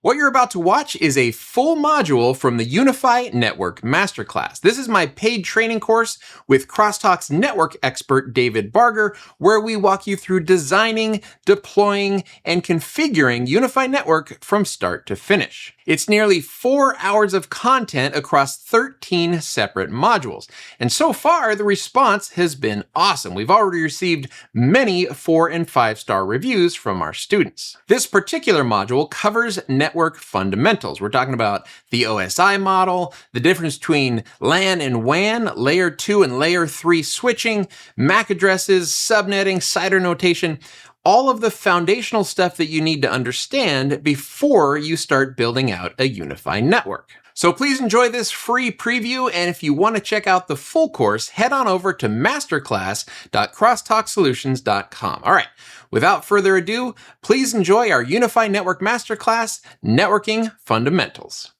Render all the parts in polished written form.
What you're about to watch is a full module from the UniFi Network Masterclass. This is my paid training course with Crosstalk's network expert, David Barger, where we walk you through designing, deploying, and configuring UniFi Network from start to finish. It's nearly 4 hours of content across 13 separate modules. And so far, the response has been awesome. We've already received many 4- and 5-star reviews from our students. This particular module covers network fundamentals. We're talking about the OSI model, the difference between LAN and WAN, layer 2 and layer 3 switching, MAC addresses, subnetting, CIDR notation, all of the foundational stuff that you need to understand before you start building out a UniFi network. So please enjoy this free preview, and if you want to check out the full course, head on over to masterclass.crosstalksolutions.com. All right, without further ado, please enjoy our UniFi Network Masterclass, Networking Fundamentals.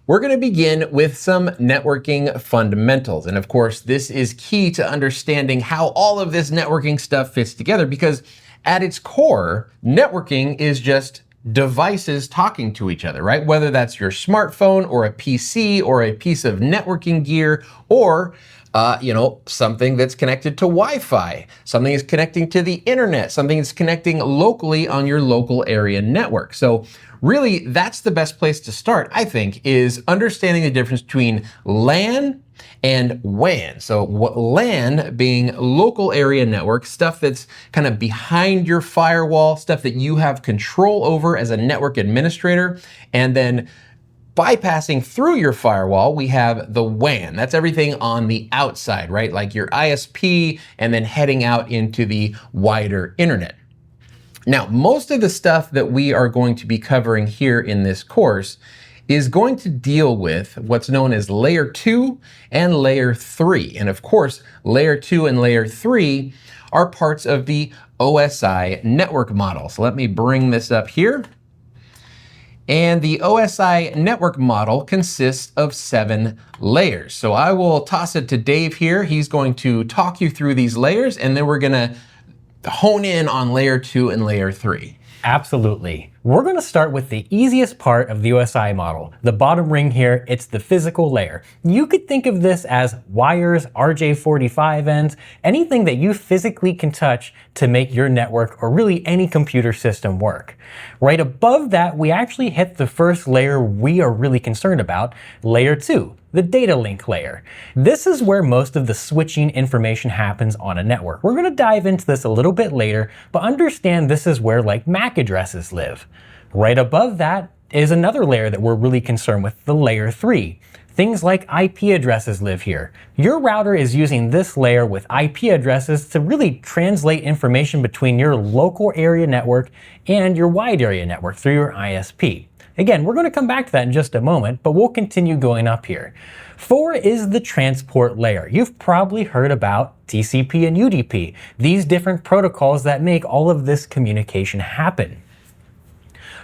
We're going to begin with some networking fundamentals. And of course, this is key to understanding how all of this networking stuff fits together, because at its core, networking is just devices talking to each other, right? Whether that's your smartphone or a PC or a piece of networking gear, or something that's connected to Wi-Fi, something is connecting to the internet, something is connecting locally on your local area network. So really, that's the best place to start, I think, is understanding the difference between LAN and WAN. So LAN being local area network, stuff that's kind of behind your firewall, stuff that you have control over as a network administrator, and then bypassing through your firewall, we have the WAN. That's everything on the outside, right? Like your ISP, and then heading out into the wider internet. Now, most of the stuff that we are going to be covering here in this course is going to deal with what's known as layer 2 and layer 3. And of course, layer 2 and layer 3 are parts of the OSI network model. So let me bring this up here. And the OSI network model consists of 7 layers. So I will toss it to Dave here. He's going to talk you through these layers, and then we're gonna hone in on layer 2 and layer 3. Absolutely. We're going to start with the easiest part of the OSI model. The bottom ring here, it's the physical layer. You could think of this as wires, RJ45 ends, anything that you physically can touch to make your network or really any computer system work. Right above that, we actually hit the first layer we are really concerned about, layer 2. The data link layer. This is where most of the switching information happens on a network. We're going to dive into this a little bit later, but understand this is where like MAC addresses live. Right above that is another layer that we're really concerned with, the layer 3. Things like IP addresses live here. Your router is using this layer with IP addresses to really translate information between your local area network and your wide area network through your ISP. Again, we're going to come back to that in just a moment, but we'll continue going up here. 4 is the transport layer. You've probably heard about TCP and UDP, these different protocols that make all of this communication happen.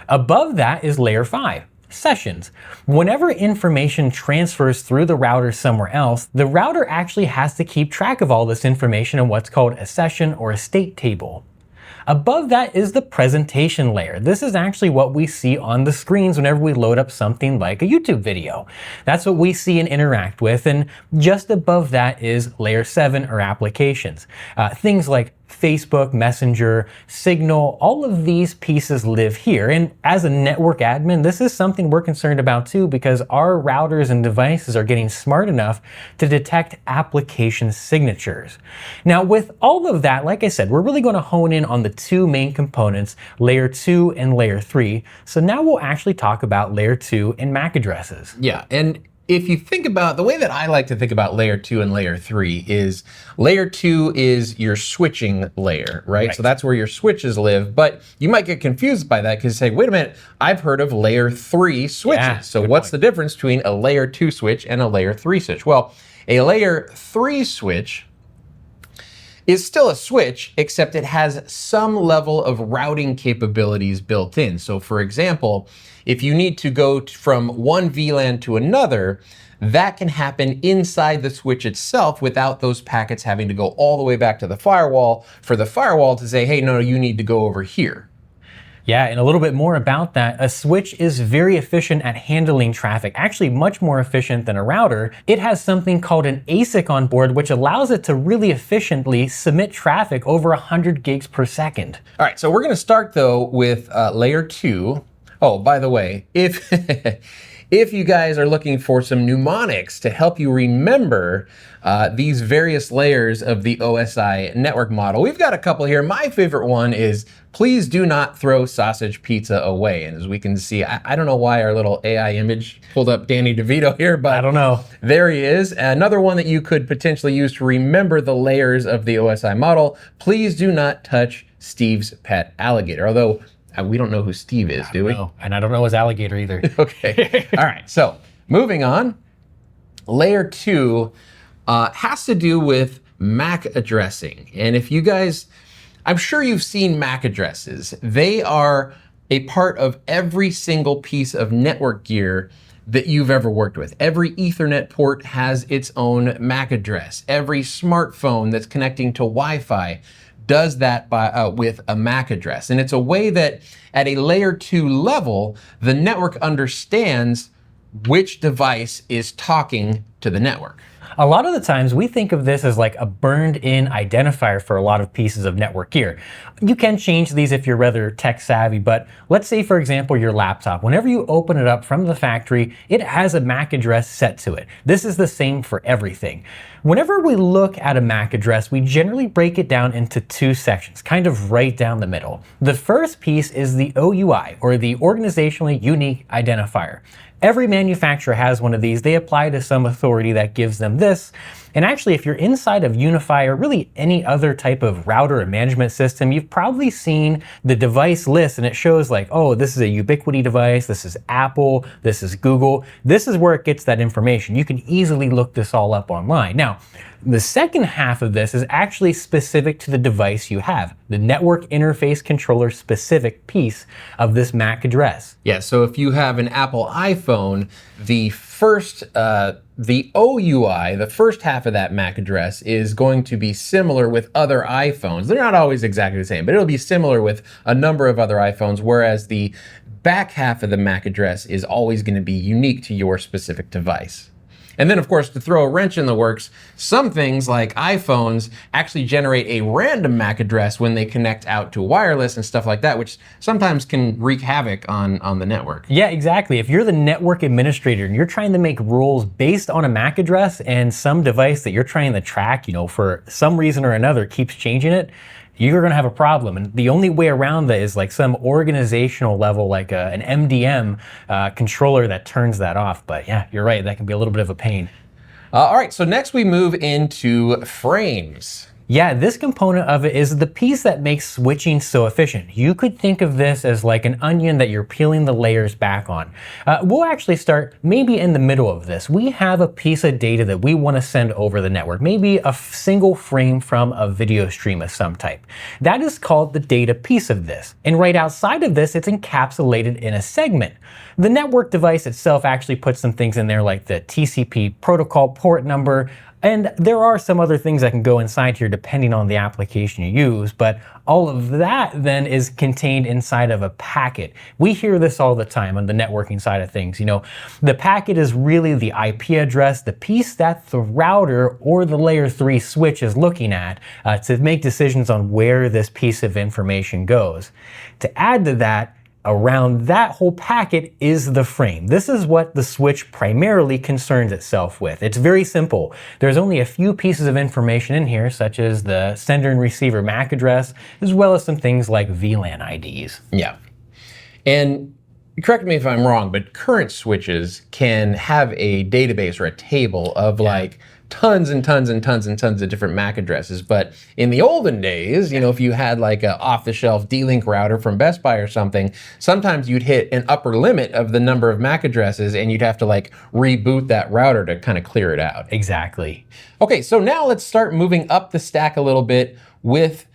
Above that is layer 5. Sessions. Whenever information transfers through the router somewhere else, the router actually has to keep track of all this information in what's called a session or a state table. Above that is the presentation layer. This is actually what we see on the screens whenever we load up something like a YouTube video. That's what we see and interact with, and just above that is layer 7 or applications. Things like Facebook, Messenger, Signal, all of these pieces live here. And as a network admin, this is something we're concerned about too, because our routers and devices are getting smart enough to detect application signatures. Now, with all of that, like I said, we're really going to hone in on the 2 main components, layer 2 and layer 3. So now we'll actually talk about layer 2 and MAC addresses. Yeah, and if you think about the way that I like to think about layer 2 and layer 3 is layer 2 is your switching layer, right? So that's where your switches live, but you might get confused by that because you say, wait a minute, I've heard of layer 3 switches. Yeah, so what's the difference between a layer 2 switch and a layer 3 switch? Well, a layer 3 switch is still a switch, except it has some level of routing capabilities built in. So for example, if you need to go from one VLAN to another, that can happen inside the switch itself without those packets having to go all the way back to the firewall for the firewall to say, hey, no, you need to go over here. Yeah, and a little bit more about that, a switch is very efficient at handling traffic, actually much more efficient than a router. It has something called an ASIC on board, which allows it to really efficiently submit traffic over 100 gigs per second. All right, so we're gonna start though with layer 2. Oh, by the way, if if you guys are looking for some mnemonics to help you remember these various layers of the OSI network model, we've got a couple here. My favorite one is, please do not throw sausage pizza away. And as we can see, I don't know why our little AI image pulled up Danny DeVito here, but I don't know. There he is. Another one that you could potentially use to remember the layers of the OSI model, please do not touch Steve's pet alligator. Although, we don't know who Steve is, do we? No, and I don't know his alligator either. Okay. All right. So moving on, layer 2 has to do with MAC addressing. And if you guys, I'm sure you've seen MAC addresses. They are a part of every single piece of network gear that you've ever worked with. Every Ethernet port has its own MAC address. Every smartphone that's connecting to Wi-Fi does that with a MAC address. And it's a way that at a layer 2 level, the network understands which device is talking to the network. A lot of the times we think of this as like a burned in identifier for a lot of pieces of network gear. You can change these if you're rather tech savvy, but let's say for example your laptop, whenever you open it up from the factory, it has a MAC address set to it. This is the same for everything. Whenever we look at a MAC address, we generally break it down into 2 sections, kind of right down the middle. The first piece is the OUI, or the Organizationally Unique Identifier. Every manufacturer has one of these. They apply to some authority that gives them this. And actually, if you're inside of UniFi or really any other type of router or management system, you've probably seen the device list and it shows like, oh, this is a Ubiquiti device, this is Apple, this is Google. This is where it gets that information. You can easily look this all up online. Now, the second half of this is actually specific to the device you have, the network interface controller specific piece of this MAC address. Yeah, so if you have an Apple iPhone, the OUI, the first half of that MAC address is going to be similar with other iPhones. They're not always exactly the same, but it'll be similar with a number of other iPhones, whereas the back half of the MAC address is always going to be unique to your specific device. And then, of course, to throw a wrench in the works, some things like iPhones actually generate a random MAC address when they connect out to wireless and stuff like that, which sometimes can wreak havoc on the network. Yeah, exactly. If you're the network administrator and you're trying to make rules based on a MAC address and some device that you're trying to track, for some reason or another keeps changing it, you're going to have a problem. And the only way around that is like some organizational level, like an MDM controller that turns that off. But yeah, you're right. That can be a little bit of a pain. All right, so next we move into frames. Yeah, this component of it is the piece that makes switching so efficient. You could think of this as like an onion that you're peeling the layers back on. We'll actually start maybe in the middle of this. We have a piece of data that we want to send over the network, maybe a single frame from a video stream of some type. That is called the data piece of this. And right outside of this, it's encapsulated in a segment. The network device itself actually puts some things in there like the TCP protocol port number, and there are some other things that can go inside here depending on the application you use, but all of that then is contained inside of a packet. We hear this all the time on the networking side of things. The packet is really the IP address, the piece that the router or the layer 3 switch is looking at to make decisions on where this piece of information goes. To add to that, around that whole packet is the frame. This is what the switch primarily concerns itself with. It's very simple. There's only a few pieces of information in here, such as the sender and receiver MAC address, as well as some things like VLAN IDs. Yeah. And correct me if I'm wrong, but current switches can have a database or a table of like tons and tons and tons and tons of different MAC addresses. But in the olden days, you know, if you had like a off-the-shelf D-Link router from Best Buy or something, sometimes you'd hit an upper limit of the number of MAC addresses and you'd have to like reboot that router to kind of clear it out. Exactly. Okay, so now let's start moving up the stack a little bit with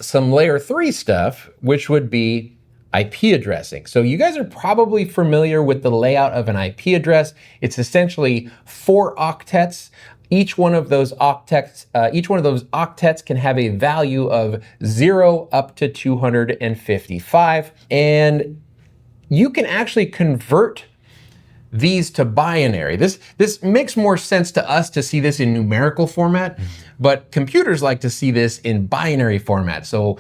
some layer 3 stuff, which would be IP addressing. So you guys are probably familiar with the layout of an IP address. It's essentially 4 octets. Each one of those octets can have a value of 0 up to 255, and you can actually convert these to binary. This makes more sense to us to see this in numerical format, but computers like to see this in binary format. So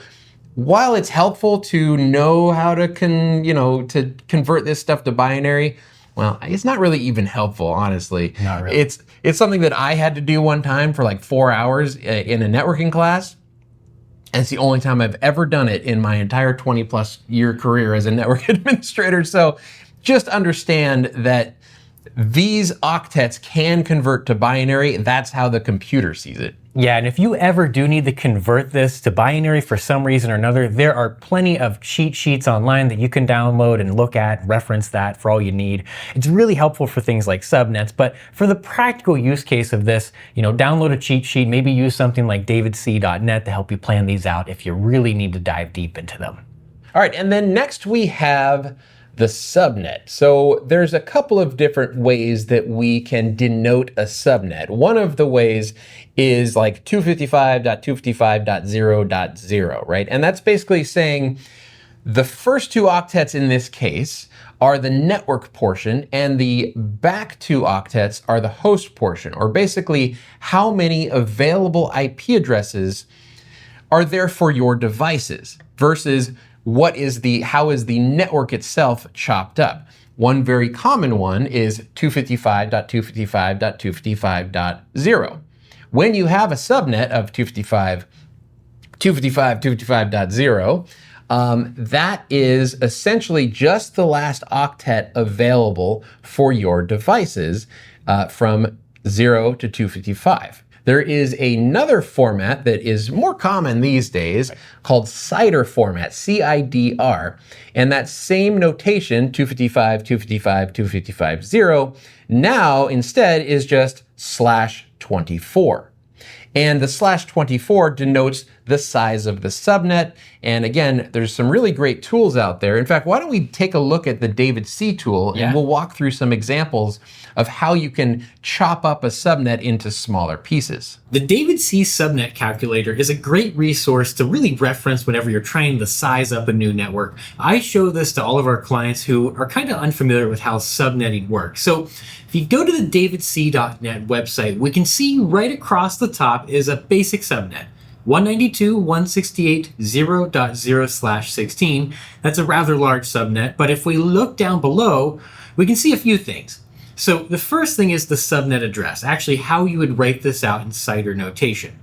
while it's helpful to know how to convert this stuff to binary, well, it's not really even helpful, honestly. Not really. It's something that I had to do one time for like 4 hours in a networking class. And it's the only time I've ever done it in my entire 20+ year career as a network administrator. So just understand that these octets can convert to binary. That's how the computer sees it. Yeah, and if you ever do need to convert this to binary for some reason or another, there are plenty of cheat sheets online that you can download and look at, reference that for all you need. It's really helpful for things like subnets, but for the practical use case of this, download a cheat sheet, maybe use something like davidc.net to help you plan these out if you really need to dive deep into them. All right, and then next we have the subnet. So there's a couple of different ways that we can denote a subnet. One of the ways is like 255.255.0.0, right? And that's basically saying the first 2 octets in this case are the network portion and the back 2 octets are the host portion, or basically how many available IP addresses are there for your devices versus how is the network itself chopped up. One very common one is 255.255.255.0. When you have a subnet of 255.255.0, that is essentially just the last octet available for your devices from 0 to 255. There is another format that is more common these days called CIDR format, CIDR. And that same notation, 255, 255, 255.0, now instead is just /24. And the /24 denotes the size of the subnet. And again, there's some really great tools out there. In fact, why don't we take a look at the David C tool and we'll walk through some examples of how you can chop up a subnet into smaller pieces. The David C subnet calculator is a great resource to really reference whenever you're trying to size up a new network. I show this to all of our clients who are kind of unfamiliar with how subnetting works. So if you go to the davidc.net website, we can see right across the top is a basic subnet. 192.168.0.0/16. That's a rather large subnet, but if we look down below, we can see a few things. So the first thing is the subnet address, actually how you would write this out in CIDR notation.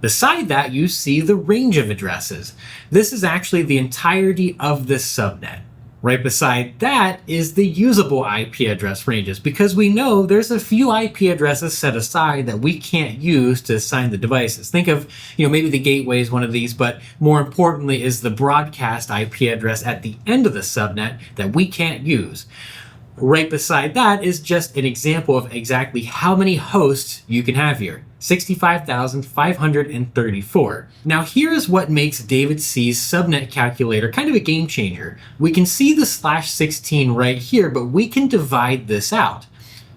Beside that, you see the range of addresses. This is actually the entirety of this subnet. Right beside that is the usable IP address ranges, because we know there's a few IP addresses set aside that we can't use to assign the devices. Think of, maybe the gateway is one of these, but more importantly is the broadcast IP address at the end of the subnet that we can't use. Right beside that is just an example of exactly how many hosts you can have here. 65,534. Now here's what makes David C's subnet calculator kind of a game changer. We can see the /16 right here, but we can divide this out.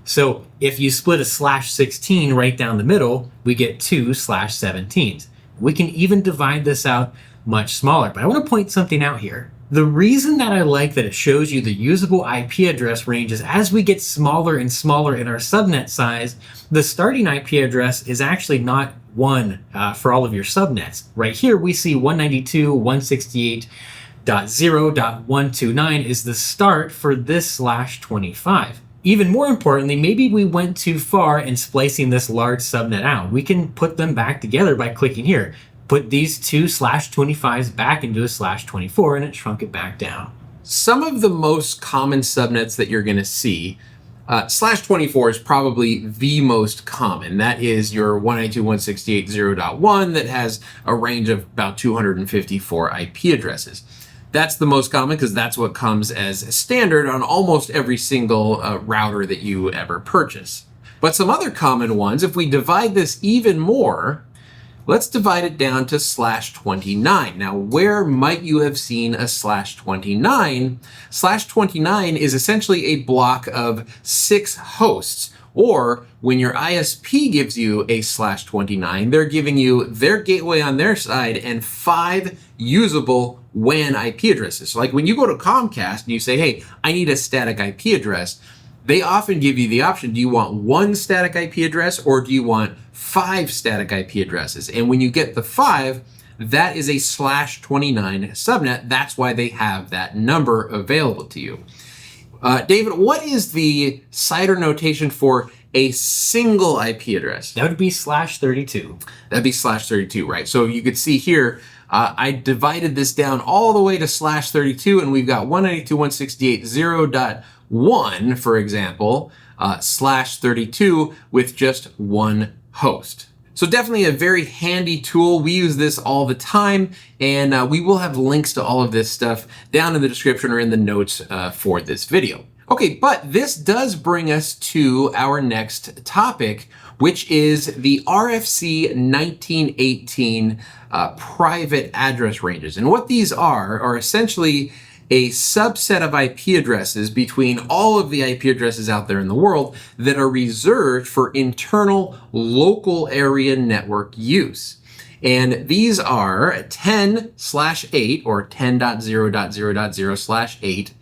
So if you split a /16 right down the middle, we get 2 /17s. We can even divide this out much smaller, but I want to point something out here. The reason that I like that it shows you the usable IP address range is as we get smaller and smaller in our subnet size, the starting IP address is actually not one for all of your subnets. Right here we see 192.168.0.129 is the start for this /25. Even more importantly, maybe we went too far in splicing this large subnet out. We can put them back together by clicking here. Put these 2 /25s back into a /24 and it shrunk it back down. Some of the most common subnets that you're going to see /24 is probably the most common. That is your 192.168.0.1 that has a range of about 254 IP addresses. That's the most common because that's what comes as standard on almost every single router that you ever purchase. But some other common ones, if we divide this even more, let's divide it down to /29. Now, where might you have seen a /29? /29 is essentially a block of 6 hosts. Or when your ISP gives you a /29, they're giving you their gateway on their side and 5 usable WAN IP addresses. So like when you go to Comcast and you say, hey, I need a static IP address, they often give you the option, do you want 1 static IP address or do you want 5 static IP addresses? And when you get the 5, that is a /29 subnet. That's why they have that number available to you. David, what is the CIDR notation for a single IP address? That would be /32. That'd be /32, right? So you could see here, I divided this down all the way to /32, and we've got 192.168.0.1, for example, /32 with just 1 host. So definitely a very handy tool. We use this all the time, and we will have links to all of this stuff down in the description or in the notes for this video. Okay, but this does bring us to our next topic, which is the RFC 1918 private address ranges. And what these are essentially a subset of IP addresses between all of the IP addresses out there in the world that are reserved for internal local area network use. And these are 10/8 or 10.0.0.0/8,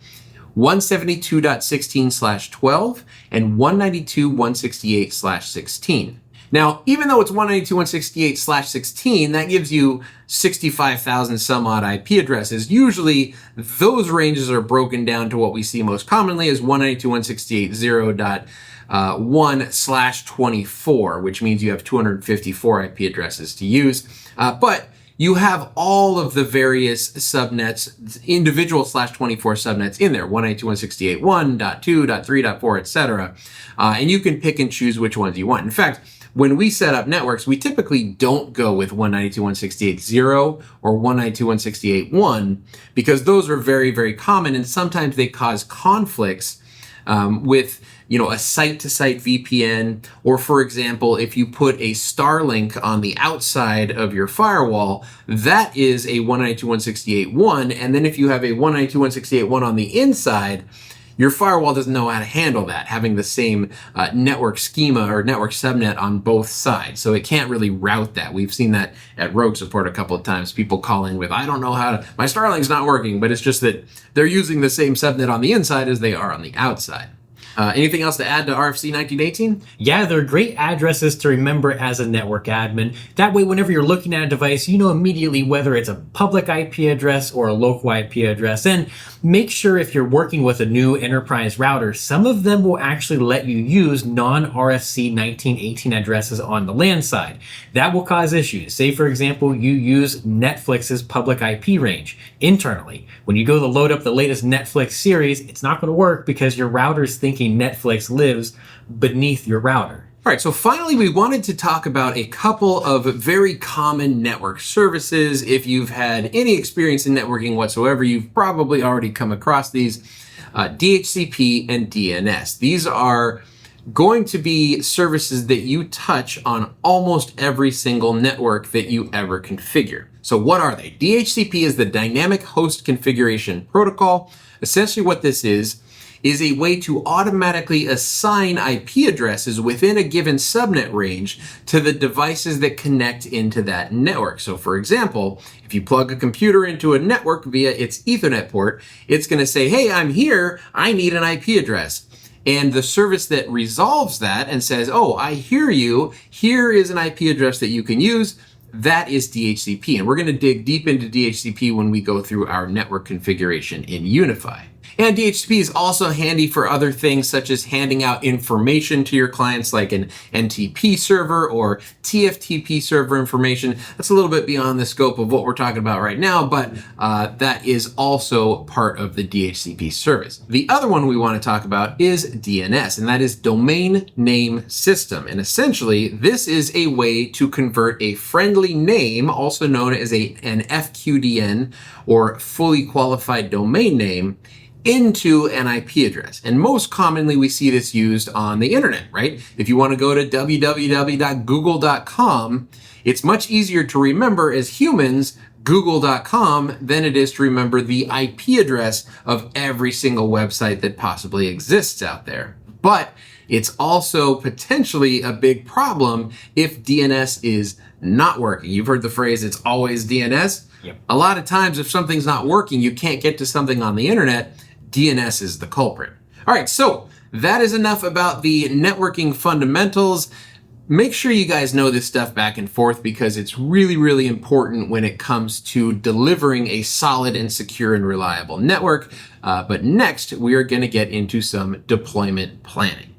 172.16/12, and 192.168/16. Now, even though it's 192.168/16, that gives you 65,000 some odd IP addresses. Usually, those ranges are broken down to what we see most commonly as 192.168.0.1/24, which means you have 254 IP addresses to use. But you have all of the various subnets, individual /24 subnets in there, 192.168.1.2.3.4, etc. And you can pick and choose which ones you want. In fact, when we set up networks, we typically don't go with 192.168.0 or 192.168.1 because those are very, very common, and sometimes they cause conflicts with a site-to-site VPN, or for example, if you put a Starlink on the outside of your firewall, that is a 192.168.1, and then if you have a 192.168.1 on the inside, your firewall doesn't know how to handle that, having the same network schema or network subnet on both sides. So it can't really route that. We've seen that at Rogue Support a couple of times, people calling with, I don't know how to, my Starlink's not working, but it's just that they're using the same subnet on the inside as they are on the outside. Anything else to add to RFC 1918? Yeah, they're great addresses to remember as a network admin. That way, whenever you're looking at a device, you know immediately whether it's a public IP address or a local IP address. And make sure if you're working with a new enterprise router, some of them will actually let you use non-RFC 1918 addresses on the LAN side. That will cause issues. Say, for example, you use Netflix's public IP range internally. When you go to load up the latest Netflix series, it's not going to work because your router's thinking Netflix lives beneath your router. All right, so finally we wanted to talk about a couple of very common network services. If you've had any experience in networking whatsoever, you've probably already come across these. DHCP and DNS. These are going to be services that you touch on almost every single network that you ever configure. So what are they? DHCP is the Dynamic Host Configuration Protocol. Essentially what this is a way to automatically assign IP addresses within a given subnet range to the devices that connect into that network. So for example, if you plug a computer into a network via its Ethernet port, it's going to say, hey, I'm here, I need an IP address. And the service that resolves that and says, oh, I hear you, here is an IP address that you can use, that is DHCP. And we're going to dig deep into DHCP when we go through our network configuration in UniFi. And DHCP is also handy for other things such as handing out information to your clients like an NTP server or TFTP server information. That's a little bit beyond the scope of what we're talking about right now, but that is also part of the DHCP service. The other one we want to talk about is DNS, and that is Domain Name System. And essentially, this is a way to convert a friendly name, also known as an FQDN or fully qualified domain name, into an IP address. And most commonly we see this used on the internet, right? If you want to go to www.google.com, it's much easier to remember as humans google.com than it is to remember the IP address of every single website that possibly exists out there. But it's also potentially a big problem if DNS is not working. You've heard the phrase, it's always DNS. Yep. A lot of times if something's not working, you can't get to something on the internet, DNS is the culprit. All right, so that is enough about the networking fundamentals. Make sure you guys know this stuff back and forth because it's really, really important when it comes to delivering a solid and secure and reliable network. But next, we are going to get into some deployment planning.